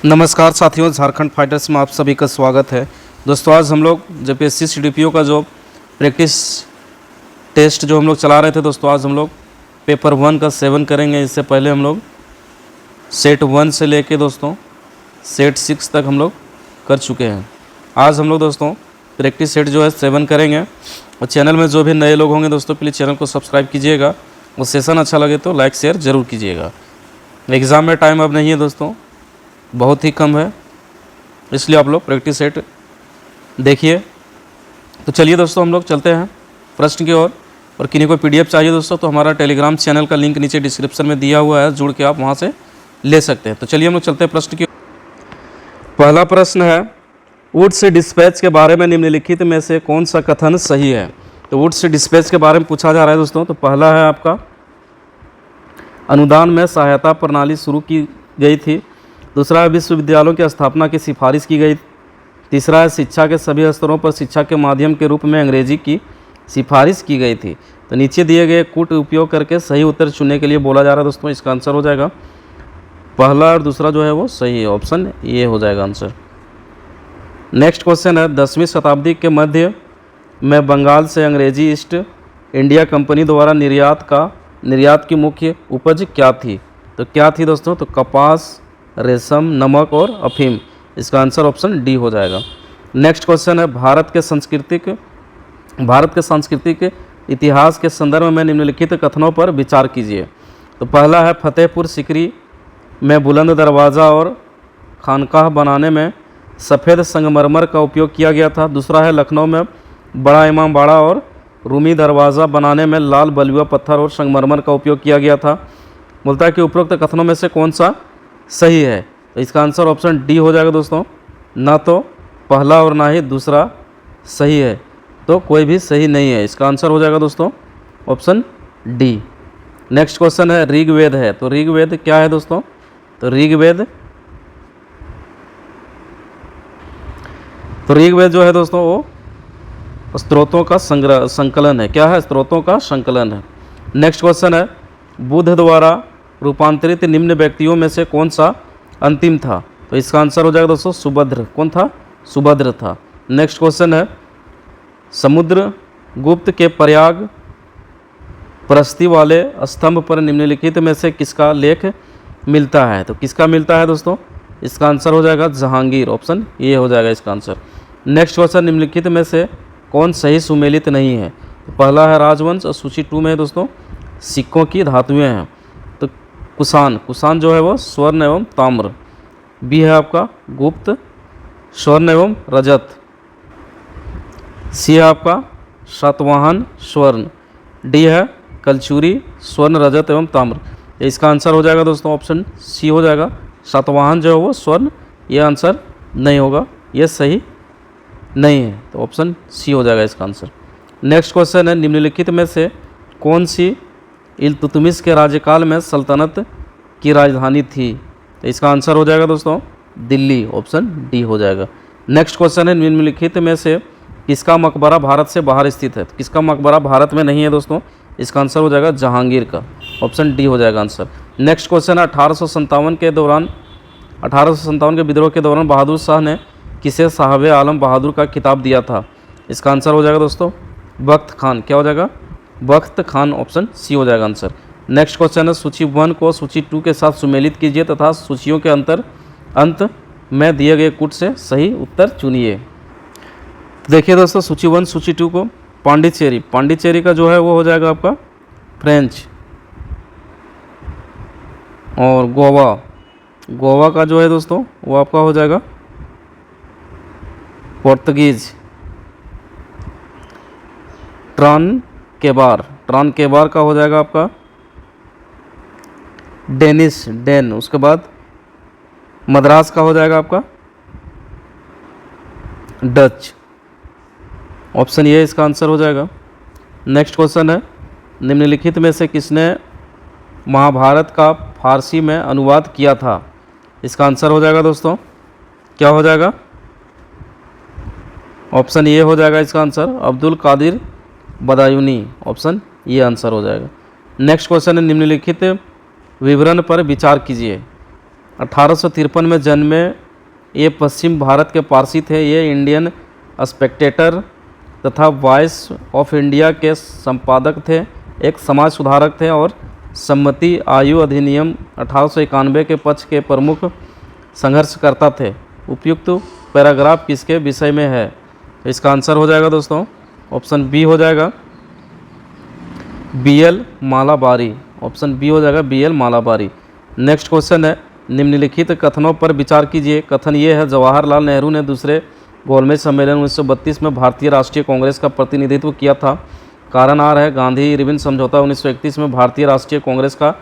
नमस्कार साथियों, झारखंड फाइटर्स में आप सभी का स्वागत है। दोस्तों, आज हम लोग जेपीएससी सीडीपीओ का जो प्रैक्टिस टेस्ट जो हम लोग चला रहे थे दोस्तों, आज हम लोग पेपर 1 का 7 करेंगे। इससे पहले हम लोग सेट 1 से लेके दोस्तों सेट 6 तक हम लोग कर चुके हैं। आज हम लोग दोस्तों प्रैक्टिस सेट जो है 7 करेंगे। और चैनल में जो भी नए लोग होंगे दोस्तों, प्लीज़ चैनल को सब्सक्राइब कीजिएगा और सेशन अच्छा लगे तो लाइक शेयर ज़रूर कीजिएगा। एग्ज़ाम में टाइम अब नहीं है दोस्तों, बहुत ही कम है, इसलिए आप लोग प्रैक्टिस सेट देखिए। तो चलिए दोस्तों, हम लोग चलते हैं प्रश्न की ओर। और किन्हीं को पीडीएफ चाहिए दोस्तों, तो हमारा टेलीग्राम चैनल का लिंक नीचे डिस्क्रिप्शन में दिया हुआ है, जुड़ के आप वहां से ले सकते हैं। तो चलिए हम लोग चलते हैं प्रश्न की ओर। पहला प्रश्न है, वुड्स डिस्पैच के बारे में निम्नलिखित में से कौन सा कथन सही है। तो वुड्स डिस्पैच के बारे में पूछा जा रहा है दोस्तों। तो पहला है आपका, अनुदान में सहायता प्रणाली शुरू की गई थी। दूसरा है, विश्वविद्यालयों की स्थापना की सिफारिश की गई। तीसरा है, शिक्षा के सभी स्तरों पर शिक्षा के माध्यम के रूप में अंग्रेजी की सिफारिश की गई थी। तो नीचे दिए गए कूट उपयोग करके सही उत्तर चुनने के लिए बोला जा रहा है दोस्तों। इसका आंसर हो जाएगा पहला और दूसरा जो है वो सही है, ऑप्शन ए हो जाएगा आंसर। नेक्स्ट क्वेश्चन है, 10वीं शताब्दी के मध्य में बंगाल से अंग्रेजी ईस्ट इंडिया कंपनी द्वारा निर्यात की मुख्य उपज क्या थी। तो क्या थी दोस्तों, तो कपास, रेशम, नमक और अफीम। इसका आंसर ऑप्शन डी हो जाएगा। नेक्स्ट क्वेश्चन है, भारत के सांस्कृतिक इतिहास के संदर्भ में निम्नलिखित कथनों पर विचार कीजिए। तो पहला है, फतेहपुर सीकरी में बुलंद दरवाज़ा और खानकाह बनाने में सफ़ेद संगमरमर का उपयोग किया गया था। दूसरा है, लखनऊ में बड़ा इमामबाड़ा और रूमी दरवाज़ा बनाने में लाल बलुआ पत्थर और संगमरमर का उपयोग किया गया था। बोलता है कि उपरोक्त कथनों में से कौन सा सही है। तो इसका आंसर ऑप्शन डी हो जाएगा दोस्तों। ना तो पहला और ना ही दूसरा सही है, तो कोई भी सही नहीं है। इसका आंसर हो जाएगा दोस्तों ऑप्शन डी। नेक्स्ट क्वेश्चन है, ऋग्वेद है। तो ऋग्वेद क्या है दोस्तों, तो ऋग्वेद जो है दोस्तों वो स्त्रोतों का संकलन है। क्या है, स्त्रोतों का संकलन है। नेक्स्ट क्वेश्चन है, बुद्ध द्वारा रूपांतरित निम्न व्यक्तियों में से कौन सा अंतिम था। तो इसका आंसर हो जाएगा दोस्तों सुभद्र। कौन था, सुभद्र था। नेक्स्ट क्वेश्चन है, समुद्रगुप्त के प्रयाग प्रस्ती वाले स्तंभ पर निम्नलिखित में से किसका लेख मिलता है। तो किसका मिलता है दोस्तों, इसका आंसर हो जाएगा जहांगीर, ऑप्शन ये हो जाएगा इसका आंसर। नेक्स्ट क्वेश्चन, निम्नलिखित में से कौन सही सुमेलित नहीं है। तो पहला है राजवंश और सूची 2 में है दोस्तों सिक्कों की धातुएं हैं। तो कुषाण जो है वो स्वर्ण एवं ताम्र। बी है आपका गुप्त, स्वर्ण एवं रजत। सी है आपका सातवाहन, स्वर्ण। डी है कलचुरी, स्वर्ण, रजत एवं ताम्र। इसका आंसर हो जाएगा दोस्तों ऑप्शन सी हो जाएगा, सातवाहन जो है वो स्वर्ण। ये आंसर नहीं होगा, ये सही नहीं है, तो ऑप्शन सी हो जाएगा इसका आंसर। नेक्स्ट क्वेश्चन है, निम्नलिखित में से कौन सी इल्तुतमिश के राज्यकाल में सल्तनत की राजधानी थी। तो इसका आंसर हो जाएगा दोस्तों दिल्ली, ऑप्शन डी हो जाएगा। नेक्स्ट क्वेश्चन है, निम्नलिखित में से किसका मकबरा भारत से बाहर स्थित है। किसका मकबरा भारत में नहीं है दोस्तों, इसका आंसर हो जाएगा जहांगीर का, ऑप्शन डी हो जाएगा आंसर। नेक्स्ट क्वेश्चन है, 1857 के विद्रोह के दौरान बहादुर शाह ने किसे साहब आलम बहादुर का खिताब दिया था। इसका आंसर हो जाएगा दोस्तों बख्त खान। क्या हो जाएगा, बख्त खान, ऑप्शन सी हो जाएगा आंसर। नेक्स्ट क्वेश्चन है, सूची 1 को सूची 2 के साथ सुमेलित कीजिए तथा सूचियों के अंत में दिए गए कूट से सही उत्तर चुनिए। देखिए दोस्तों, सूची 1 सूची 2 को पांडिचेरी का जो है वो हो जाएगा आपका फ्रेंच। और गोवा का जो है दोस्तों वो आपका हो जाएगा पोर्तुगीज। ट्रान केबार का हो जाएगा आपका डेन। उसके बाद मद्रास का हो जाएगा आपका डच, ऑप्शन ये इसका आंसर हो जाएगा। नेक्स्ट क्वेश्चन है, निम्नलिखित में से किसने महाभारत का फारसी में अनुवाद किया था। इसका आंसर हो जाएगा दोस्तों क्या हो जाएगा, ऑप्शन ये हो जाएगा इसका आंसर अब्दुल कादिर बदायूनी, ऑप्शन ये आंसर हो जाएगा। नेक्स्ट क्वेश्चन है, निम्नलिखित विवरण पर विचार कीजिए। 1853 में जन्मे, ये पश्चिम भारत के पारसी थे। ये इंडियन स्पेक्टेटर तथा वॉइस ऑफ इंडिया के संपादक थे, एक समाज सुधारक थे और सम्मति आयु अधिनियम 1891 के पक्ष के प्रमुख संघर्षकर्ता थे। उपयुक्त पैराग्राफ किसके विषय में है? इसका आंसर हो जाएगा दोस्तों ऑप्शन बी हो जाएगा बीएल मालाबारी। ऑप्शन बी हो जाएगा बीएल मालाबारी। नेक्स्ट क्वेश्चन है, निम्नलिखित कथनों पर विचार कीजिए। कथन ये है, जवाहरलाल नेहरू ने दूसरे गोलमेज सम्मेलन 1932 में भारतीय राष्ट्रीय कांग्रेस का प्रतिनिधित्व किया था। कारण आ रहा है, गांधी इरविन समझौता 1931 में भारतीय राष्ट्रीय कांग्रेस का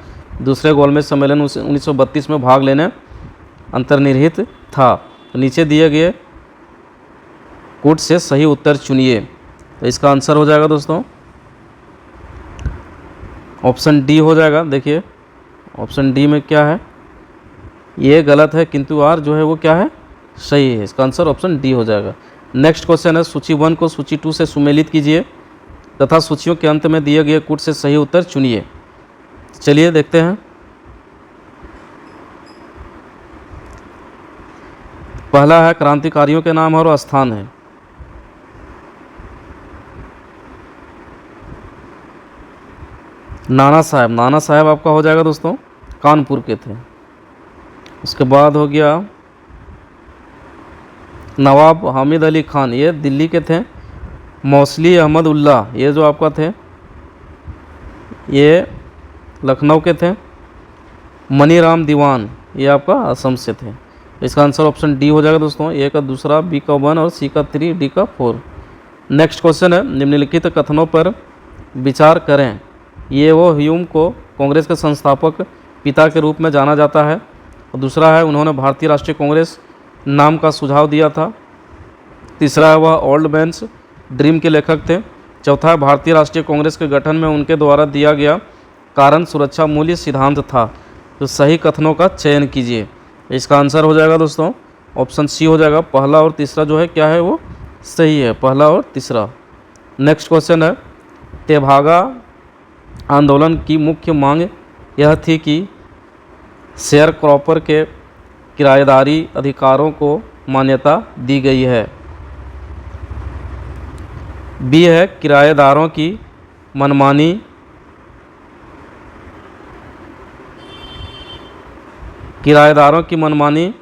दूसरे गोलमेज सम्मेलन 1932 में भाग लेने अंतर्निहित था। तो नीचे दिए गए कोट से सही उत्तर चुनिए। तो इसका आंसर हो जाएगा दोस्तों ऑप्शन डी हो जाएगा। देखिए ऑप्शन डी में क्या है, ये गलत है किंतु आर जो है वो क्या है, सही है। इसका आंसर ऑप्शन डी हो जाएगा। नेक्स्ट क्वेश्चन है, सूची 1 को सूची 2 से सुमेलित कीजिए तथा सूचियों के अंत में दिए गए कोट से सही उत्तर चुनिए। चलिए देखते हैं। पहला है, क्रांतिकारियों के नाम और स्थान है। नाना साहब आपका हो जाएगा दोस्तों, कानपुर के थे। उसके बाद हो गया नवाब हामिद अली खान, ये दिल्ली के थे। मौसली अहमद उल्ला, ये जो आपका थे ये लखनऊ के थे। मनीराम दीवान, ये आपका असम से थे। इसका आंसर ऑप्शन डी हो जाएगा दोस्तों, ए का दूसरा, बी का 1 और सी का 3, डी का 4। नेक्स्ट क्वेश्चन है, निम्नलिखित कथनों पर विचार करें। ये वो ह्यूम को कांग्रेस के संस्थापक पिता के रूप में जाना जाता है। और दूसरा है, उन्होंने भारतीय राष्ट्रीय कांग्रेस नाम का सुझाव दिया था। तीसरा है, वह ओल्ड मैन्स ड्रीम के लेखक थे। चौथा है, भारतीय राष्ट्रीय कांग्रेस के गठन में उनके द्वारा दिया गया कारण सुरक्षा मूल्य सिद्धांत था। तो सही कथनों का चयन कीजिए। इसका आंसर हो जाएगा दोस्तों ऑप्शन सी हो जाएगा। पहला और तीसरा जो है क्या है वो सही है, पहला और तीसरा। नेक्स्ट क्वेश्चन है, तेभागा आंदोलन की मुख्य मांग यह थी कि शेयर क्रॉपर के किराएदारी अधिकारों को मान्यता दी गई है। बी है, किराएदारों की मनमानी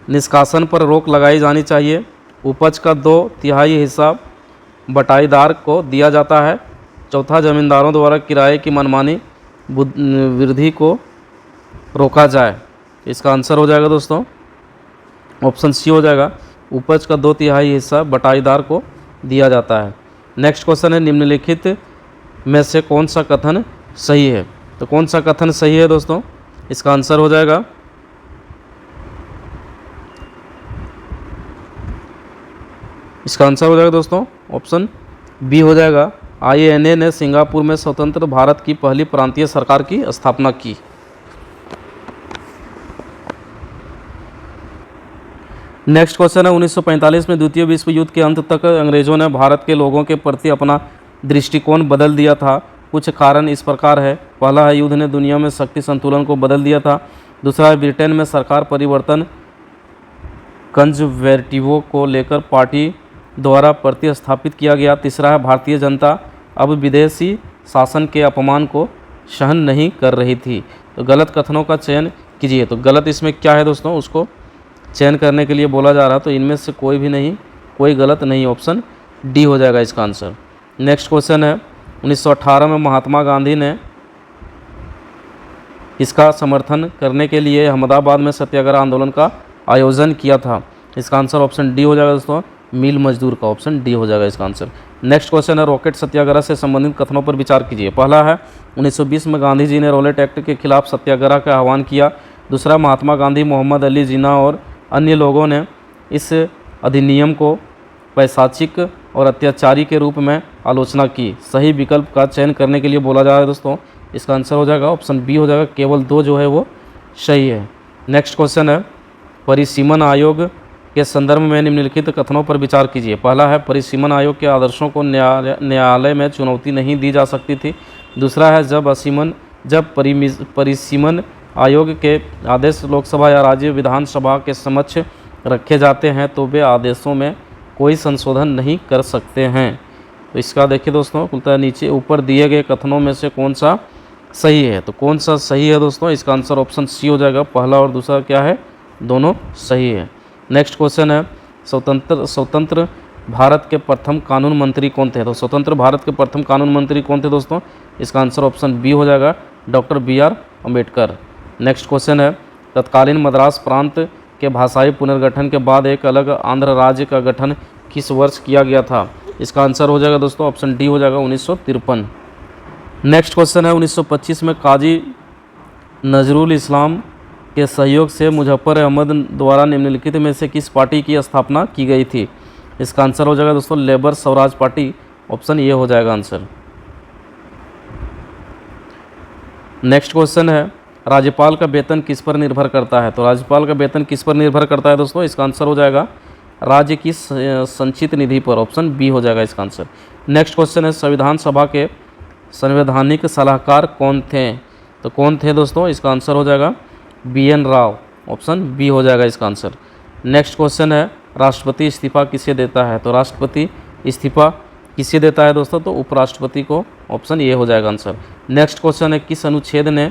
निष्कासन पर रोक लगाई जानी चाहिए। उपज का 2/3 हिस्सा बटाईदार को दिया जाता है। चौथा, जमींदारों द्वारा किराए की मनमानी वृद्धि को रोका जाए। इसका आंसर हो जाएगा दोस्तों ऑप्शन सी हो जाएगा, उपज का 2/3 हिस्सा बटाईदार को दिया जाता है। नेक्स्ट क्वेश्चन है, निम्नलिखित में से कौन सा कथन सही है? तो कौन सा कथन सही है दोस्तों? इसका आंसर हो जाएगा दोस्तों ऑप्शन बी हो जाएगा। INA ने सिंगापुर में स्वतंत्र भारत की पहली प्रांतीय सरकार की स्थापना की। नेक्स्ट क्वेश्चन है, 1945 में द्वितीय विश्व युद्ध के अंत तक अंग्रेजों ने भारत के लोगों के प्रति अपना दृष्टिकोण बदल दिया था। कुछ कारण इस प्रकार है। पहला है, युद्ध ने दुनिया में शक्ति संतुलन को बदल दिया था। दूसरा है, ब्रिटेन में सरकार परिवर्तन कंजर्वेटिवों को लेकर पार्टी द्वारा प्रतिस्थापित किया गया। तीसरा है, भारतीय जनता अब विदेशी शासन के अपमान को सहन नहीं कर रही थी। तो गलत कथनों का चयन कीजिए। तो गलत इसमें क्या है दोस्तों, उसको चयन करने के लिए बोला जा रहा है। तो इनमें से कोई भी नहीं, कोई गलत नहीं, ऑप्शन डी हो जाएगा इसका आंसर। नेक्स्ट क्वेश्चन है, 1918 में महात्मा गांधी ने इसका समर्थन करने के लिए अहमदाबाद में सत्याग्रह आंदोलन का आयोजन किया था। इसका आंसर ऑप्शन डी हो जाएगा दोस्तों, मिल मजदूर का, ऑप्शन डी हो जाएगा इसका आंसर। नेक्स्ट क्वेश्चन है, रॉकेट सत्याग्रह से संबंधित कथनों पर विचार कीजिए। पहला है, 1920 में गांधी जी ने रॉलेट एक्ट के खिलाफ सत्याग्रह का आह्वान किया। दूसरा, महात्मा गांधी, मोहम्मद अली जिन्ना और अन्य लोगों ने इस अधिनियम को पैशाचिक और अत्याचारी के रूप में आलोचना की। सही विकल्प का चयन करने के लिए बोला जा रहा है दोस्तों। इसका आंसर हो जाएगा ऑप्शन बी हो जाएगा, केवल 2 जो है वो सही है। नेक्स्ट क्वेश्चन है, परिसीमन आयोग के संदर्भ में निम्नलिखित कथनों पर विचार कीजिए। पहला है, परिसीमन आयोग के आदर्शों को न्यायालय में चुनौती नहीं दी जा सकती थी। दूसरा है, जब परिसीमन आयोग के आदेश लोकसभा या राज्य विधानसभा के समक्ष रखे जाते हैं तो वे आदेशों में कोई संशोधन नहीं कर सकते हैं। तो इसका देखिए दोस्तों, बोलता है नीचे ऊपर दिए गए कथनों में से कौन सा सही है। तो कौन सा सही है दोस्तों, इसका आंसर ऑप्शन सी हो जाएगा। पहला और दूसरा क्या है, दोनों सही है। नेक्स्ट क्वेश्चन है, स्वतंत्र भारत के प्रथम कानून मंत्री कौन थे। तो स्वतंत्र भारत के प्रथम कानून मंत्री कौन थे दोस्तों, इसका आंसर ऑप्शन बी हो जाएगा, doctor BR Ambedkar. Next question है, तत्कालीन मद्रास प्रांत के भाषाई पुनर्गठन के बाद एक अलग आंध्र राज्य का गठन किस वर्ष किया गया था। इसका आंसर हो जाएगा दोस्तों ऑप्शन डी हो जाएगा, 1953। नेक्स्ट क्वेश्चन है, 1925 में काजी नजरुल इस्लाम के सहयोग से मुजफ्फर अहमद द्वारा निम्नलिखित में से किस पार्टी की स्थापना की गई थी। इसका आंसर हो जाएगा दोस्तों लेबर स्वराज पार्टी, ऑप्शन ये हो जाएगा आंसर। नेक्स्ट क्वेश्चन है, राज्यपाल का वेतन किस पर निर्भर करता है। तो राज्यपाल का वेतन किस पर निर्भर करता है दोस्तों, इसका आंसर हो जाएगा राज्य की संचित निधि पर, ऑप्शन बी हो जाएगा इसका आंसर। नेक्स्ट क्वेश्चन है, संविधान सभा के संवैधानिक सलाहकार कौन थे। तो कौन थे दोस्तों, इसका आंसर हो जाएगा BN राव, ऑप्शन बी हो जाएगा इसका आंसर। नेक्स्ट क्वेश्चन है, राष्ट्रपति इस्तीफा किसे देता है। तो राष्ट्रपति इस्तीफा किसे देता है दोस्तों, तो उपराष्ट्रपति को, ऑप्शन ए हो जाएगा आंसर। नेक्स्ट क्वेश्चन है, किस अनुच्छेद ने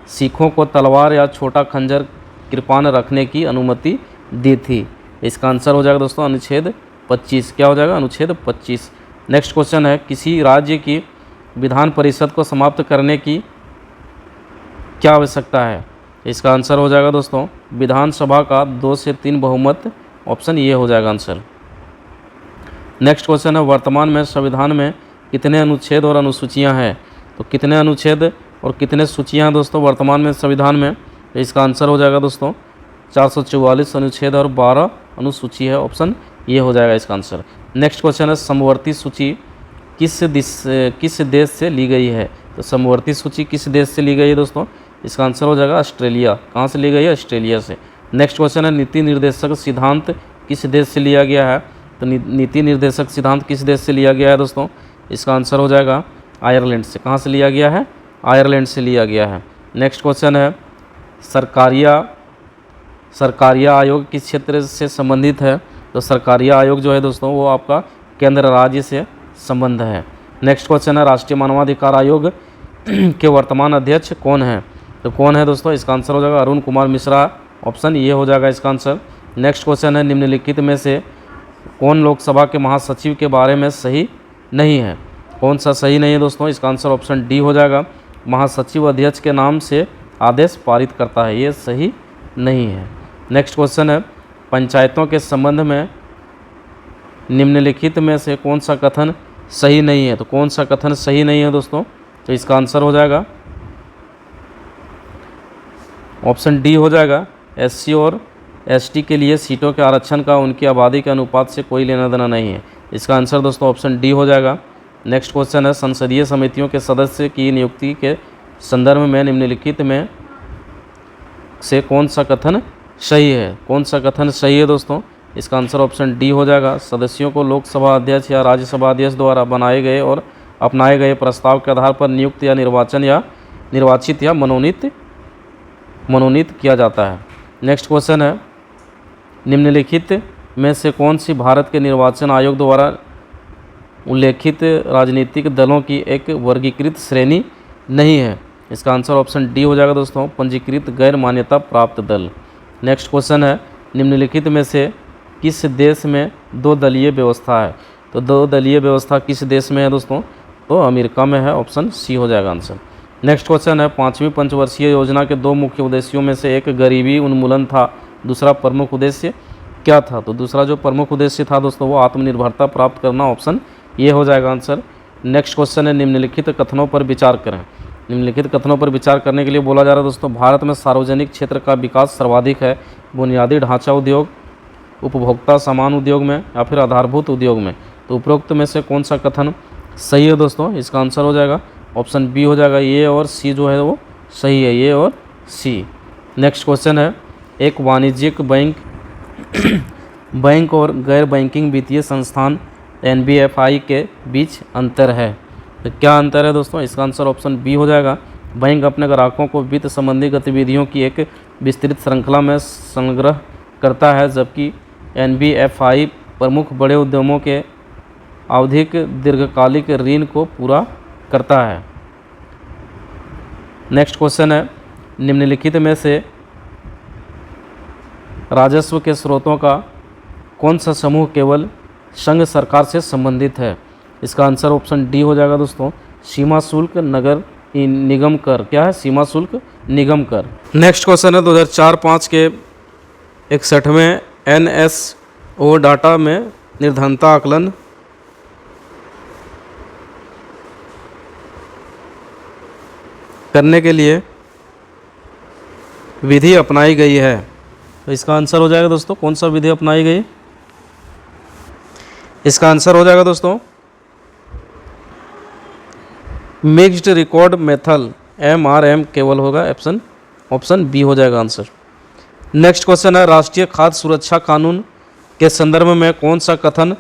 सिखों को तलवार या छोटा खंजर कृपाण रखने की अनुमति दी थी। इसका आंसर हो जाएगा दोस्तों अनुच्छेद 25, क्या हो जाएगा, अनुच्छेद 25। नेक्स्ट क्वेश्चन है, किसी राज्य की विधान परिषद को समाप्त करने की क्या आवश्यकता है। इसका आंसर हो जाएगा दोस्तों विधानसभा का 2 से 3 बहुमत, ऑप्शन ये हो जाएगा आंसर। नेक्स्ट क्वेश्चन है, वर्तमान में संविधान में कितने अनुच्छेद और अनुसूचियां हैं। तो कितने अनुच्छेद और कितने सूचियां हैं दोस्तों वर्तमान में संविधान में। तो इसका आंसर हो जाएगा दोस्तों 444 अनुच्छेद और 12 अनुसूची है, ऑप्शन ये हो जाएगा इसका आंसर। नेक्स्ट क्वेश्चन है, समवर्ती सूची किस देश से ली गई है। तो समवर्ती सूची किस देश से ली गई है दोस्तों, इसका आंसर हो जाएगा ऑस्ट्रेलिया। कहाँ से ली गई है, ऑस्ट्रेलिया से। नेक्स्ट क्वेश्चन है, नीति निर्देशक सिद्धांत किस देश से लिया गया है। तो नीति निर्देशक सिद्धांत किस देश से लिया गया है दोस्तों, इसका आंसर हो जाएगा आयरलैंड से। कहाँ से लिया गया है, आयरलैंड से लिया गया है। नेक्स्ट क्वेश्चन है, सरकारिया आयोग किस क्षेत्र से संबंधित है। तो सरकारिया आयोग जो है दोस्तों वो आपका केंद्र राज्य से संबंध है। नेक्स्ट क्वेश्चन है, राष्ट्रीय मानवाधिकार आयोग के वर्तमान अध्यक्ष कौन है। तो कौन है दोस्तों, इसका आंसर हो जाएगा अरुण कुमार मिश्रा, ऑप्शन ये हो जाएगा इसका आंसर। नेक्स्ट क्वेश्चन है, निम्नलिखित में से कौन लोकसभा के महासचिव के बारे में सही नहीं है। कौन सा सही नहीं है दोस्तों, इसका आंसर ऑप्शन डी हो जाएगा, महासचिव अध्यक्ष के नाम से आदेश पारित करता है, ये सही नहीं है। नेक्स्ट क्वेश्चन है, पंचायतों के संबंध में निम्नलिखित में से कौन सा कथन सही नहीं है। तो कौन सा कथन सही नहीं है दोस्तों, तो इसका आंसर हो जाएगा ऑप्शन डी हो जाएगा, SC और ST के लिए सीटों के आरक्षण का उनकी आबादी के अनुपात से कोई लेना देना नहीं है। इसका आंसर दोस्तों ऑप्शन डी हो जाएगा। नेक्स्ट क्वेश्चन है, संसदीय समितियों के सदस्य की नियुक्ति के संदर्भ में निम्नलिखित में से कौन सा कथन सही है। कौन सा कथन सही है दोस्तों, इसका आंसर ऑप्शन डी हो जाएगा, सदस्यों को लोकसभा अध्यक्ष या राज्यसभा अध्यक्ष द्वारा बनाए गए और अपनाए गए प्रस्ताव के आधार पर नियुक्त या निर्वाचित या मनोनीत किया जाता है। नेक्स्ट क्वेश्चन है, निम्नलिखित में से कौन सी भारत के निर्वाचन आयोग द्वारा उल्लेखित राजनीतिक दलों की एक वर्गीकृत श्रेणी नहीं है। इसका आंसर ऑप्शन डी हो जाएगा दोस्तों, पंजीकृत गैर मान्यता प्राप्त दल। नेक्स्ट क्वेश्चन है, निम्नलिखित में से किस देश में 2 दलीय व्यवस्था है। तो 2 दलीय व्यवस्था किस देश में है दोस्तों, तो अमेरिका में है, ऑप्शन सी हो जाएगा आंसर। नेक्स्ट क्वेश्चन है, 5वीं पंचवर्षीय योजना के 2 मुख्य उद्देश्यों में से एक गरीबी उन्मूलन था, दूसरा प्रमुख उद्देश्य क्या था। तो दूसरा जो प्रमुख उद्देश्य था दोस्तों वो आत्मनिर्भरता प्राप्त करना, ऑप्शन ये हो जाएगा आंसर। नेक्स्ट क्वेश्चन है, निम्नलिखित कथनों पर विचार करें। निम्नलिखित कथनों पर विचार करने के लिए बोला जा रहा है दोस्तों, भारत में सार्वजनिक क्षेत्र का विकास सर्वाधिक है, बुनियादी ढांचा उद्योग, उपभोक्ता सामान उद्योग में या फिर आधारभूत उद्योग में। तो उपरोक्त में से कौन सा कथन सही है दोस्तों, इसका आंसर हो जाएगा ऑप्शन बी हो जाएगा, ए और सी जो है वो सही है, ए और सी। नेक्स्ट क्वेश्चन है, एक वाणिज्यिक बैंक और गैर बैंकिंग वित्तीय संस्थान NBFI के बीच अंतर है। तो क्या अंतर है दोस्तों, इसका आंसर ऑप्शन बी हो जाएगा, बैंक अपने ग्राहकों को वित्त संबंधी गतिविधियों की एक विस्तृत श्रृंखला में संग्रह करता है, जबकि एनबीएफआई प्रमुख बड़े उद्यमों के आवधिक दीर्घकालिक ऋण को पूरा करता है। नेक्स्ट क्वेश्चन है, निम्नलिखित में से राजस्व के स्रोतों का कौन सा समूह केवल संघ सरकार से संबंधित है? इसका आंसर ऑप्शन डी हो जाएगा दोस्तों, सीमा शुल्क नगर निगम कर। क्या है? सीमा शुल्क निगम कर। नेक्स्ट क्वेश्चन है 2004-05 के 61वें एनएसओ डाटा में निर्धनता आकलन करने के लिए विधि अपनाई गई है। तो इसका आंसर हो जाएगा दोस्तों, कौन सा विधि अपनाई गई? इसका आंसर हो जाएगा दोस्तों मिक्स्ड रिकॉर्ड मेथड, MRM केवल होगा। ऑप्शन बी हो जाएगा आंसर। नेक्स्ट क्वेश्चन है, राष्ट्रीय खाद्य सुरक्षा कानून के संदर्भ में कौन सा कथन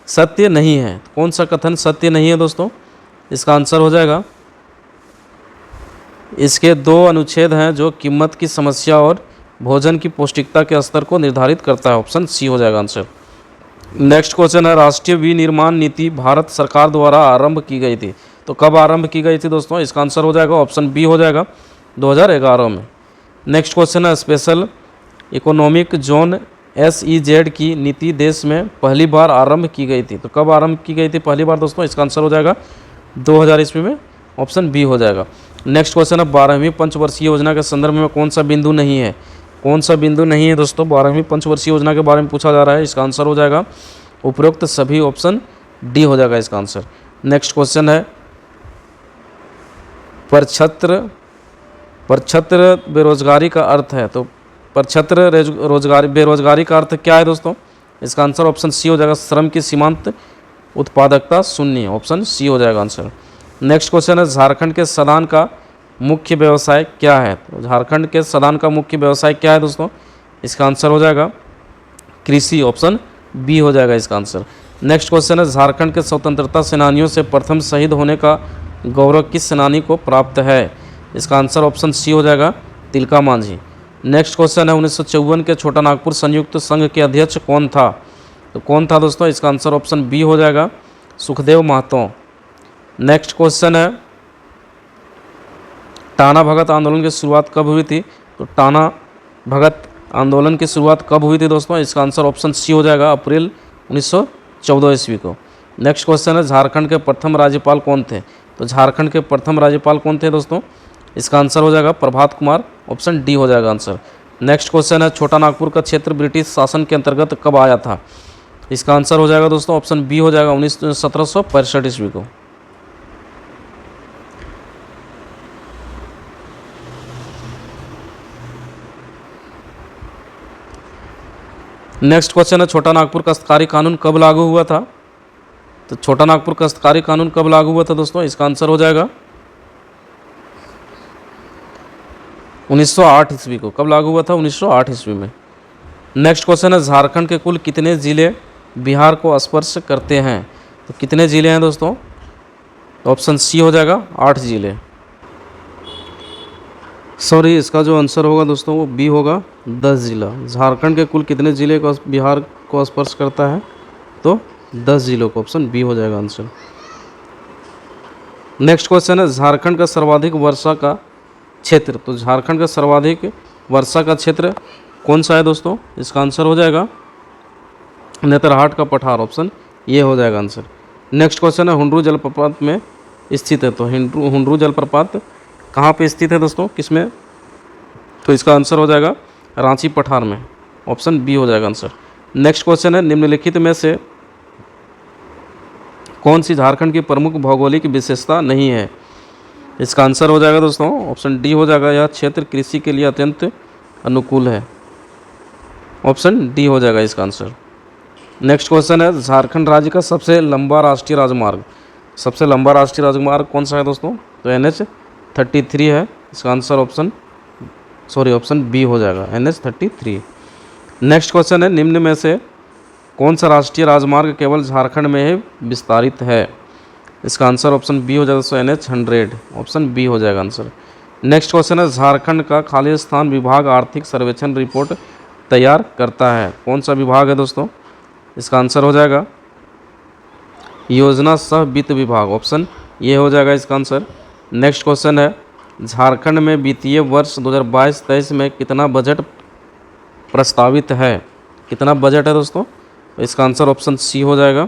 सत्य नहीं है? कौन सा कथन सत्य नहीं है दोस्तों? इसका आंसर हो जाएगा, इसके 2 अनुच्छेद हैं जो कीमत की समस्या और भोजन की पौष्टिकता के स्तर को निर्धारित करता है। ऑप्शन सी हो जाएगा आंसर। नेक्स्ट क्वेश्चन है, राष्ट्रीय विनिर्माण नीति भारत सरकार द्वारा आरंभ की गई थी। तो कब आरंभ की गई थी दोस्तों? इसका आंसर हो जाएगा ऑप्शन बी हो जाएगा 2011 में। नेक्स्ट क्वेश्चन है, स्पेशल इकोनॉमिक जोन SEZ की नीति देश में पहली बार आरंभ की गई थी। तो कब आरंभ की गई थी पहली बार दोस्तों? इसका आंसर हो जाएगा 2000 ईस्वी में। ऑप्शन बी हो जाएगा। नेक्स्ट क्वेश्चन है, 12वीं पंचवर्षीय योजना के संदर्भ में कौन सा बिंदु नहीं है? कौन सा बिंदु नहीं है दोस्तों? 12वीं पंचवर्षीय योजना के बारे में पूछा जा रहा है। इसका आंसर हो जाएगा उपरोक्त सभी। ऑप्शन डी हो जाएगा इसका आंसर। नेक्स्ट क्वेश्चन है, परछत्र बेरोजगारी का अर्थ है। तो परछत्र रोजगारी बेरोजगारी का अर्थ क्या है दोस्तों? इसका आंसर ऑप्शन सी हो जाएगा, श्रम की सीमांत उत्पादकता शून्य। ऑप्शन सी हो जाएगा आंसर। नेक्स्ट क्वेश्चन है, झारखंड के सदान का मुख्य व्यवसाय क्या है? तो झारखंड के सदान का मुख्य व्यवसाय क्या है दोस्तों? इसका आंसर हो जाएगा कृषि। ऑप्शन बी हो जाएगा इसका आंसर। नेक्स्ट क्वेश्चन है, झारखंड के स्वतंत्रता सेनानियों से प्रथम शहीद होने का गौरव किस सेनानी को प्राप्त है? इसका आंसर ऑप्शन सी हो जाएगा, तिलका मांझी। नेक्स्ट क्वेश्चन है, 1954 के छोटा नागपुर संयुक्त संघ के अध्यक्ष कौन था? तो कौन था दोस्तों? इसका आंसर ऑप्शन बी हो जाएगा, सुखदेव महतो। नेक्स्ट क्वेश्चन है, टाना भगत आंदोलन की शुरुआत कब हुई थी? तो टाना भगत आंदोलन की शुरुआत कब हुई थी दोस्तों? इसका आंसर ऑप्शन सी हो जाएगा, अप्रैल 1914 ईस्वी को। नेक्स्ट क्वेश्चन है, झारखंड के प्रथम राज्यपाल कौन थे? तो झारखंड के प्रथम राज्यपाल कौन थे दोस्तों? इसका आंसर हो जाएगा प्रभात कुमार। ऑप्शन डी हो जाएगा आंसर। नेक्स्ट क्वेश्चन है, छोटा नागपुर का क्षेत्र ब्रिटिश शासन के अंतर्गत कब आया था? इसका आंसर हो जाएगा दोस्तों ऑप्शन बी हो जाएगा, 1765 ईस्वी को। नेक्स्ट क्वेश्चन है, छोटा नागपुर काश्तकारी कानून कब लागू हुआ था? तो छोटा नागपुर काश्तकारी कानून कब लागू हुआ था दोस्तों? इसका आंसर हो जाएगा 1908 ईस्वी को। कब लागू हुआ था? 1908 ईस्वी में। नेक्स्ट क्वेश्चन है, झारखंड के कुल कितने ज़िले बिहार को स्पर्श करते हैं? तो कितने ज़िले हैं दोस्तों? तो ऑप्शन सी हो जाएगा, 8 ज़िले। सॉरी, इसका जो आंसर होगा दोस्तों वो बी होगा, 10 ज़िला। झारखंड के कुल कितने ज़िले को बिहार को स्पर्श करता है? तो 10 ज़िलों को। ऑप्शन बी हो जाएगा आंसर। नेक्स्ट क्वेश्चन है, झारखंड का सर्वाधिक वर्षा का क्षेत्र। तो झारखंड का सर्वाधिक वर्षा का क्षेत्र कौन सा है दोस्तों? इसका आंसर हो जाएगा नेतरहाट का पठार। ऑप्शन ये हो जाएगा आंसर। नेक्स्ट क्वेश्चन है, हुंडरू जलप्रपात में स्थित है। तो हुंडरू जलप्रपात कहाँ पे स्थित है दोस्तों? किसमें? तो इसका आंसर हो जाएगा रांची पठार में। ऑप्शन बी हो जाएगा आंसर। नेक्स्ट क्वेश्चन है, निम्नलिखित में से कौन सी झारखंड की प्रमुख भौगोलिक विशेषता नहीं है? इसका आंसर हो जाएगा दोस्तों ऑप्शन डी हो जाएगा, यह क्षेत्र कृषि के लिए अत्यंत अनुकूल है। ऑप्शन डी हो जाएगा इसका आंसर। नेक्स्ट क्वेश्चन है, झारखंड राज्य का सबसे लंबा राष्ट्रीय राजमार्ग। सबसे लंबा राष्ट्रीय राजमार्ग कौन सा है दोस्तों? तो NH-33 है। इसका आंसर ऑप्शन बी हो जाएगा, NH-33। नेक्स्ट क्वेश्चन है, निम्न में से कौन सा राष्ट्रीय राजमार्ग केवल झारखंड में ही विस्तारित है? इसका आंसर ऑप्शन बी हो जाएगा, NH-100। ऑप्शन बी हो जाएगा आंसर। नेक्स्ट क्वेश्चन है झारखंड का खालिस्तान विभाग आर्थिक सर्वेक्षण रिपोर्ट तैयार करता है, कौन सा विभाग है दोस्तों? इसका आंसर हो जाएगा योजना सह वित्त विभाग, ऑप्शन ये हो जाएगा इसका आंसर। नेक्स्ट क्वेश्चन है झारखंड में वित्तीय वर्ष 2022-23 में कितना बजट प्रस्तावित है, कितना बजट है दोस्तों? इसका आंसर ऑप्शन सी हो जाएगा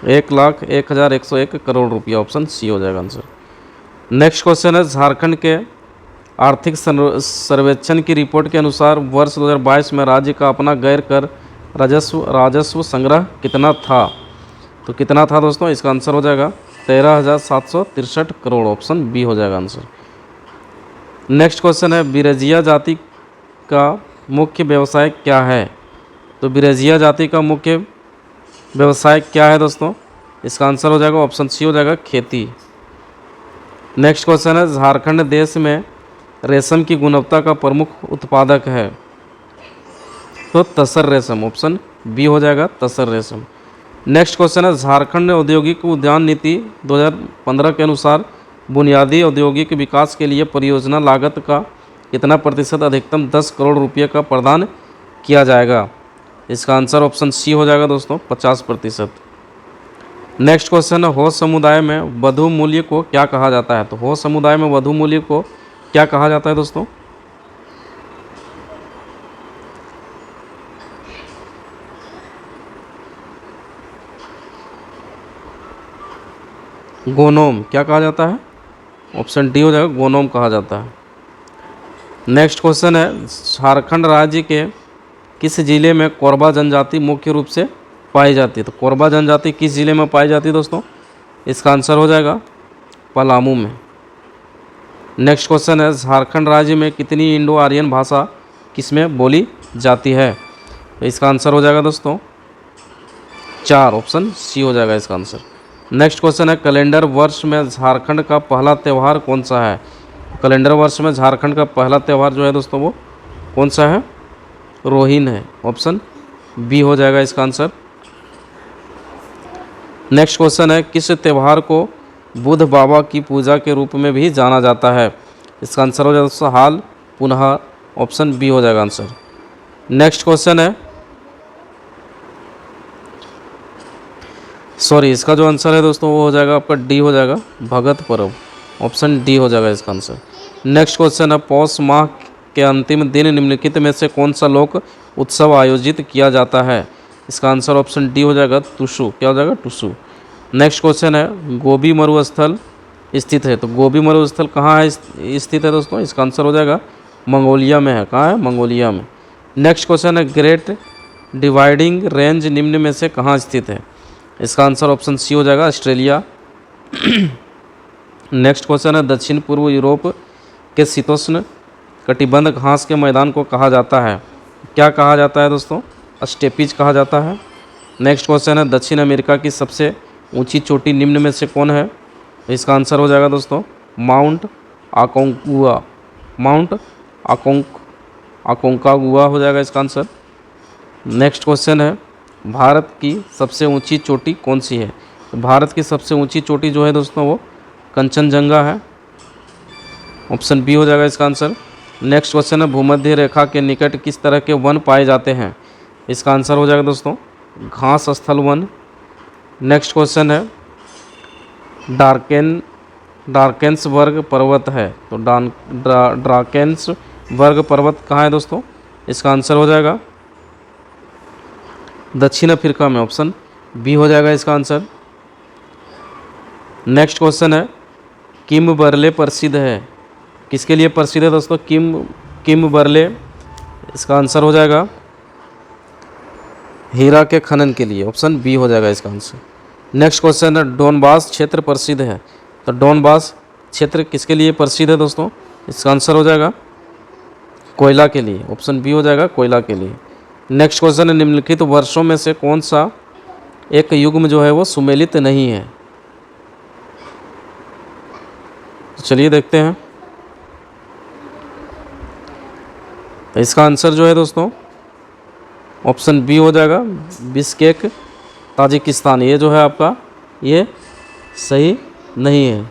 1,01,101 करोड़ रुपया, ऑप्शन सी हो जाएगा आंसर। नेक्स्ट क्वेश्चन है झारखंड के आर्थिक सर्वेक्षण की रिपोर्ट के अनुसार वर्ष 2022 में राज्य का अपना गैर कर राजस्व संग्रह कितना था, तो कितना था दोस्तों? इसका आंसर हो जाएगा 13,763 करोड़, ऑप्शन बी हो जाएगा आंसर। नेक्स्ट क्वेश्चन है बिरजिया जाति का मुख्य व्यवसाय क्या है, तो बिरजिया जाति का मुख्य व्यवसाय क्या है दोस्तों? इसका आंसर हो जाएगा ऑप्शन सी हो जाएगा खेती। नेक्स्ट क्वेश्चन है झारखंड देश में रेशम की गुणवत्ता का प्रमुख उत्पादक है, तो तसर रेशम, ऑप्शन बी हो जाएगा तसर रेशम। नेक्स्ट क्वेश्चन है झारखंड औद्योगिक उद्यान नीति 2015 के अनुसार बुनियादी औद्योगिक विकास के लिए परियोजना लागत का कितना प्रतिशत अधिकतम 10 करोड़ रुपये का प्रदान किया जाएगा? इसका आंसर ऑप्शन सी हो जाएगा दोस्तों 50%। नेक्स्ट क्वेश्चन है हो समुदाय में वधु मूल्य को क्या कहा जाता है, तो हो समुदाय में वधु मूल्य को क्या कहा जाता है दोस्तों? गोनोम क्या कहा जाता है? ऑप्शन डी हो जाएगा गोनोम कहा जाता है। नेक्स्ट क्वेश्चन है झारखंड राज्य के किस जिले में कोरबा जनजाति मुख्य रूप से पाई जाती है, तो कोरबा जनजाति किस जिले में पाई जाती है दोस्तों? इसका आंसर हो जाएगा पलामू में। नेक्स्ट क्वेश्चन है झारखंड राज्य में कितनी इंडो आर्यन भाषा किसमें बोली जाती है, तो इसका आंसर हो जाएगा दोस्तों 4, ऑप्शन सी हो जाएगा इसका आंसर। नेक्स्ट क्वेश्चन है कैलेंडर वर्ष में झारखंड का पहला त्यौहार कौन सा है? कैलेंडर वर्ष में झारखंड का पहला त्यौहार जो है दोस्तों वो कौन सा है? रोहिन है, ऑप्शन बी हो जाएगा इसका आंसर। नेक्स्ट क्वेश्चन है किस त्यौहार को बुध बाबा की पूजा के रूप में भी जाना जाता है? इसका आंसर हो जाएगा दोस्तों हाल पुनः, ऑप्शन बी हो जाएगा आंसर। नेक्स्ट क्वेश्चन है इसका जो आंसर है दोस्तों वो हो जाएगा आपका डी हो जाएगा भगत पर्व, ऑप्शन डी हो जाएगा इसका आंसर। नेक्स्ट क्वेश्चन है पौष माह के अंतिम दिन निम्नलिखित में से कौन सा लोक उत्सव आयोजित किया जाता है? इसका आंसर ऑप्शन डी हो जाएगा टुसू, क्या हो जाएगा टुसू। नेक्स्ट क्वेश्चन है गोभी मरुस्थल स्थित है, तो गोभी मरुस्थल कहाँ है स्थित है दोस्तों? इसका आंसर हो जाएगा मंगोलिया में है, कहाँ है? मंगोलिया में। नेक्स्ट क्वेश्चन है ग्रेट डिवाइडिंग रेंज निम्न में से कहाँ स्थित है? इसका आंसर ऑप्शन सी हो जाएगा ऑस्ट्रेलिया। नेक्स्ट क्वेश्चन है दक्षिण पूर्व यूरोप के शीतोष्ण कटिबंध घास के मैदान को कहा जाता है, क्या कहा जाता है दोस्तों? स्टेपीज कहा जाता है। नेक्स्ट क्वेश्चन है दक्षिण अमेरिका की सबसे ऊंची चोटी निम्न में से कौन है? इसका आंसर हो जाएगा दोस्तों माउंट आकोंकुआ, माउंट आकोंकागुआ हो जाएगा इसका आंसर। नेक्स्ट क्वेश्चन है भारत की सबसे ऊंची चोटी कौन सी है? तो भारत की सबसे ऊंची चोटी जो है दोस्तों वो कंचनजंगा है, ऑप्शन बी हो जाएगा इसका आंसर। नेक्स्ट क्वेश्चन है भूमध्य रेखा के निकट किस तरह के वन पाए जाते हैं? इसका आंसर हो जाएगा दोस्तों घास स्थल वन। नेक्स्ट क्वेश्चन है ड्राकेंसबर्ग पर्वत है, तो ड्राकेंसबर्ग पर्वत कहाँ है दोस्तों? इसका आंसर हो जाएगा दक्षिण अफ्रीका में, ऑप्शन बी हो जाएगा इसका आंसर। नेक्स्ट क्वेश्चन है किम्बरले प्रसिद्ध है, किसके लिए प्रसिद्ध है दोस्तों? किम्बरले, इसका आंसर हो जाएगा हीरा के खनन के लिए, ऑप्शन बी हो जाएगा इसका आंसर। नेक्स्ट क्वेश्चन है डोनबास क्षेत्र प्रसिद्ध है, तो डोनबास क्षेत्र किसके लिए प्रसिद्ध है दोस्तों? इसका आंसर हो जाएगा कोयला के लिए, ऑप्शन बी हो जाएगा कोयला के लिए। नेक्स्ट क्वेश्चन है निम्नलिखित वर्षों में से कौन सा एक युग्म जो है वो सुमेलित नहीं है? तो चलिए देखते हैं। तो इसका आंसर जो है दोस्तों ऑप्शन बी हो जाएगा बिश्केक ताजिकिस्तान, ये जो है आपका ये सही नहीं है।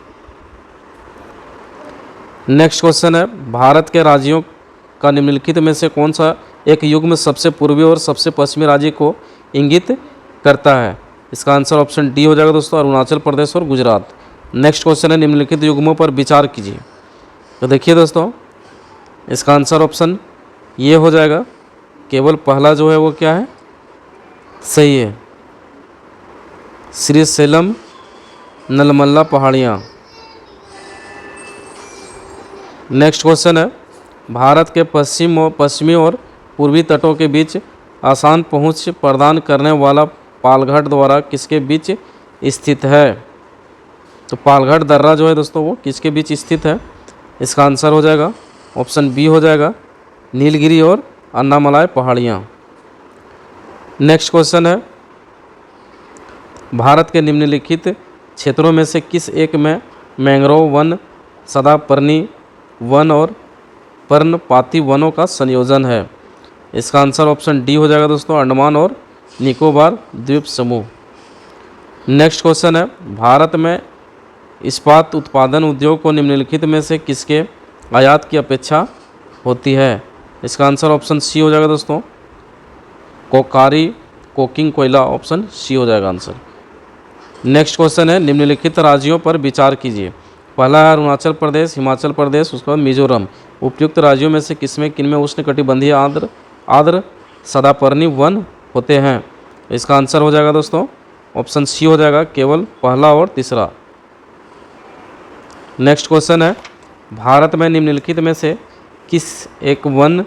नेक्स्ट क्वेश्चन है, भारत के राज्यों का निम्नलिखित में से कौन सा एक युग्म सबसे पूर्वी और सबसे पश्चिमी राज्य को इंगित करता है? इसका आंसर ऑप्शन डी हो जाएगा दोस्तों, अरुणाचल प्रदेश और गुजरात। नेक्स्ट क्वेश्चन है, निम्नलिखित युग्मों पर विचार कीजिए। तो देखिए दोस्तों, इसका आंसर ऑप्शन ये हो जाएगा, केवल पहला जो है वो क्या है, सही है, श्रीशैलम नलमल्ला पहाड़ियाँ। नेक्स्ट क्वेश्चन है, भारत के पश्चिमी और पूर्वी तटों के बीच आसान पहुंच प्रदान करने वाला पालघाट द्वारा किसके बीच स्थित है? तो पालघाट दर्रा जो है दोस्तों वो किसके बीच स्थित है? इसका आंसर हो जाएगा ऑप्शन बी हो जाएगा, नीलगिरी और अन्नामलाई पहाड़ियाँ। नेक्स्ट क्वेश्चन है, भारत के निम्नलिखित क्षेत्रों में से किस एक में मैंग्रोव वन, सदापर्णी वन और पर्णपाती वनों का संयोजन है? इसका आंसर ऑप्शन डी हो जाएगा दोस्तों, अंडमान और निकोबार द्वीप समूह। नेक्स्ट क्वेश्चन है, भारत में इस्पात उत्पादन उद्योग को निम्नलिखित में से किसके आयात की अपेक्षा होती है? इसका आंसर ऑप्शन सी हो जाएगा दोस्तों, कोकारी कोकिंग कोयला, ऑप्शन सी हो जाएगा आंसर। नेक्स्ट क्वेश्चन है, निम्नलिखित राज्यों पर विचार कीजिए। पहला है अरुणाचल प्रदेश, हिमाचल प्रदेश, उसके बाद मिजोरम। उपयुक्त राज्यों में से किनमें उष्णकटिबंधीय आर्द्र सदापर्णी वन होते हैं? इसका आंसर हो जाएगा दोस्तों ऑप्शन सी हो जाएगा, केवल पहला और तीसरा। नेक्स्ट क्वेश्चन है, भारत में निम्नलिखित में से किस एक वन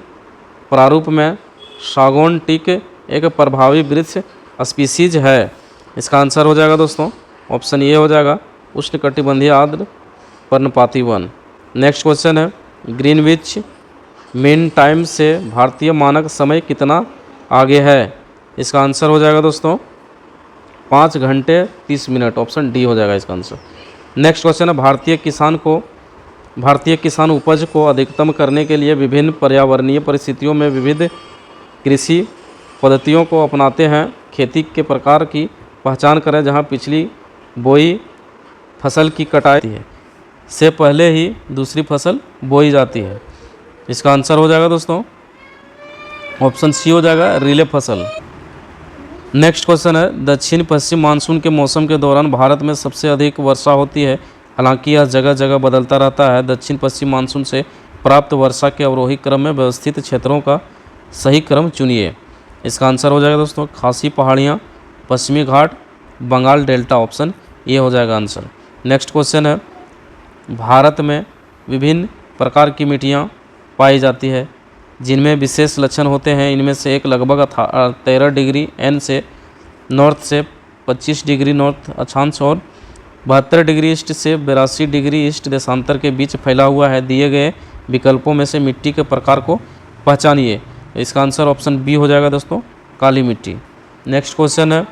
प्रारूप में सागौन टीक एक प्रभावी वृक्ष स्पीसीज है? इसका आंसर हो जाएगा दोस्तों ऑप्शन ए हो जाएगा, उष्णकटिबंधीय आर्द्र पर्णपाती वन। नेक्स्ट क्वेश्चन है, ग्रीनविच मीन टाइम से भारतीय मानक समय कितना आगे है? इसका आंसर हो जाएगा दोस्तों 5 घंटे 30 मिनट, ऑप्शन डी हो जाएगा इसका आंसर। नेक्स्ट क्वेश्चन है, भारतीय किसान उपज को अधिकतम करने के लिए विभिन्न पर्यावरणीय परिस्थितियों में विविध कृषि पद्धतियों को अपनाते हैं। खेती के प्रकार की पहचान करें जहां पिछली बोई फसल की कटाई है से पहले ही दूसरी फसल बोई जाती है। इसका आंसर हो जाएगा दोस्तों ऑप्शन सी हो जाएगा, रिले फसल। नेक्स्ट क्वेश्चन है, दक्षिण पश्चिम मानसून के मौसम के दौरान भारत में सबसे अधिक वर्षा होती है, हालांकि यह जगह जगह बदलता रहता है। दक्षिण पश्चिम मानसून से प्राप्त वर्षा के अवरोही क्रम में व्यवस्थित क्षेत्रों का सही क्रम चुनिए। इसका आंसर हो जाएगा दोस्तों खासी पहाड़ियाँ, पश्चिमी घाट, बंगाल डेल्टा, ऑप्शन ए हो जाएगा आंसर। नेक्स्ट क्वेश्चन है, भारत में विभिन्न प्रकार की मिट्टियाँ पाई जाती है जिनमें विशेष लक्षण होते हैं। इनमें से एक लगभग 13 डिग्री एन से नॉर्थ से 25 डिग्री नॉर्थ अक्षांश और 72 डिग्री ईस्ट से 82 डिग्री ईस्ट देशांतर के बीच फैला हुआ है। दिए गए विकल्पों में से मिट्टी के प्रकार को पहचानिए। इसका आंसर ऑप्शन बी हो जाएगा दोस्तों, काली मिट्टी। नेक्स्ट क्वेश्चन है,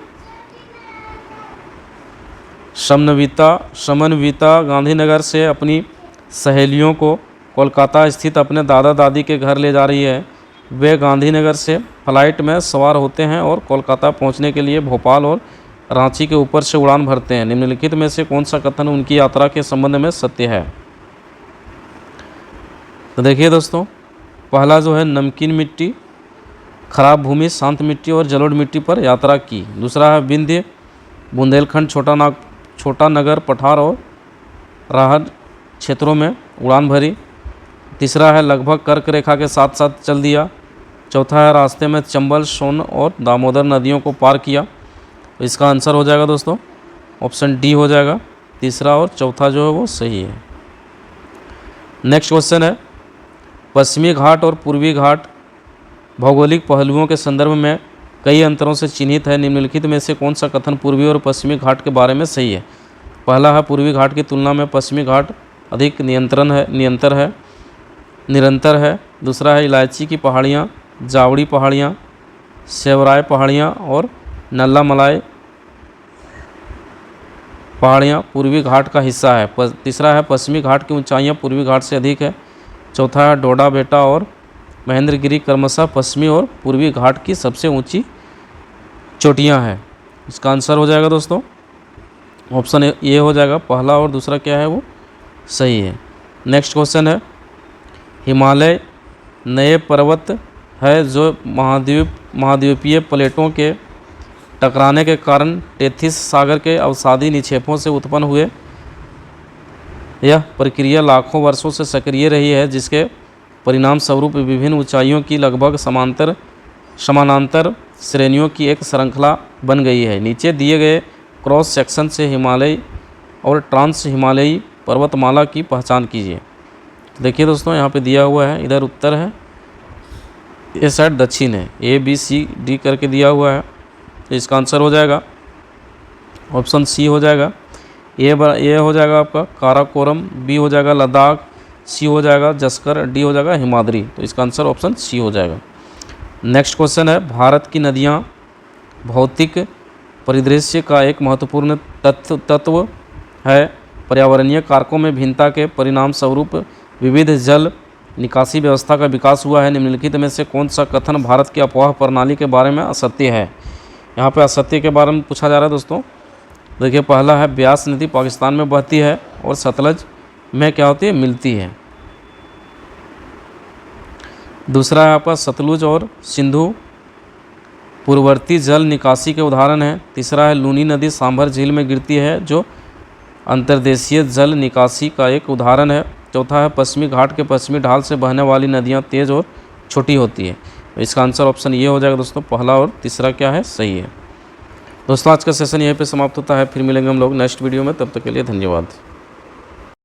समन्विता गांधीनगर से अपनी सहेलियों को कोलकाता स्थित अपने दादा दादी के घर ले जा रही है। वे गांधीनगर से फ्लाइट में सवार होते हैं और कोलकाता पहुंचने के लिए भोपाल और रांची के ऊपर से उड़ान भरते हैं। निम्नलिखित में से कौन सा कथन उनकी यात्रा के संबंध में सत्य है? तो देखिए दोस्तों, पहला जो है नमकीन मिट्टी, खराब भूमि, शांत मिट्टी और जलोढ़ मिट्टी पर यात्रा की। दूसरा है विंध्य, बुंदेलखंड, छोटा नगर, पठार और राहत क्षेत्रों में उड़ान भरी। तीसरा है लगभग कर्क रेखा के साथ साथ चल दिया। चौथा है रास्ते में चंबल, सोन और दामोदर नदियों को पार किया। तो इसका आंसर हो जाएगा दोस्तों ऑप्शन डी हो जाएगा, तीसरा और चौथा जो है वो सही है। नेक्स्ट क्वेश्चन है, पश्चिमी घाट और पूर्वी घाट भौगोलिक पहलुओं के संदर्भ में कई अंतरों से चिन्हित है। निम्नलिखित में से कौन सा कथन पूर्वी और पश्चिमी घाट के बारे में सही है? पहला है पूर्वी घाट की तुलना में पश्चिमी घाट अधिक निरंतर है। दूसरा है इलायची की पहाड़ियाँ, जावड़ी पहाड़ियाँ, सेवराय पहाड़ियाँ और नल्ला मलाई पहाड़ियाँ पूर्वी घाट का हिस्सा है। तीसरा है पश्चिमी घाट की ऊंचाइयाँ पूर्वी घाट से अधिक है। चौथा है डोडा बेटा और महेंद्रगिरी क्रमशः पश्चिमी और पूर्वी घाट की सबसे ऊंची चोटियाँ हैं। इसका आंसर हो जाएगा दोस्तों ऑप्शन ए हो जाएगा, पहला और दूसरा क्या है वो सही है। नेक्स्ट क्वेश्चन है, हिमालय नए पर्वत है जो महाद्वीपीय प्लेटों के टकराने के कारण टेथिस सागर के अवसादी निक्षेपों से उत्पन्न हुए। यह प्रक्रिया लाखों वर्षों से सक्रिय रही है, जिसके परिणाम स्वरूप विभिन्न ऊंचाइयों की लगभग समानांतर श्रेणियों की एक श्रृंखला बन गई है। नीचे दिए गए क्रॉस सेक्शन से हिमालय और ट्रांस हिमालयी पर्वतमाला की पहचान कीजिए। देखिए दोस्तों, यहाँ पे दिया हुआ है, इधर उत्तर है, ये साइड दक्षिण है, ABCD करके दिया हुआ है, तो इसका आंसर हो जाएगा ऑप्शन सी हो जाएगा। ये हो जाएगा आपका काराकोरम, बी हो जाएगा लद्दाख, सी हो जाएगा जस्कर, डी हो जाएगा हिमाद्री, तो इसका आंसर ऑप्शन सी हो जाएगा। नेक्स्ट क्वेश्चन है, भारत की नदियाँ भौतिक परिदृश्य का एक महत्वपूर्ण तत्व है। पर्यावरणीय कारकों में भिन्नता के परिणाम स्वरूप विविध जल निकासी व्यवस्था का विकास हुआ है। निम्नलिखित में से कौन सा कथन भारत की अफवाह प्रणाली के बारे में असत्य है? यहाँ पे असत्य के बारे में पूछा जा रहा है दोस्तों। देखिए, पहला है ब्यास नदी पाकिस्तान में बहती है और सतलज में क्या होती है, मिलती है। दूसरा है आपका सतलुज और सिंधु पूर्ववर्ती जल निकासी के उदाहरण है। तीसरा है लूनी नदी सांभर झील में गिरती है, जो अंतर्देशीय जल निकासी का एक उदाहरण है। चौथा है पश्चिमी घाट के पश्चिमी ढाल से बहने वाली नदियाँ तेज और छोटी होती है। इसका आंसर ऑप्शन ये हो जाएगा दोस्तों, पहला और तीसरा क्या है, सही है। दोस्तों, आज का सेशन यहीं पे समाप्त होता है, फिर मिलेंगे हम लोग नेक्स्ट वीडियो में, तब तक के लिए धन्यवाद।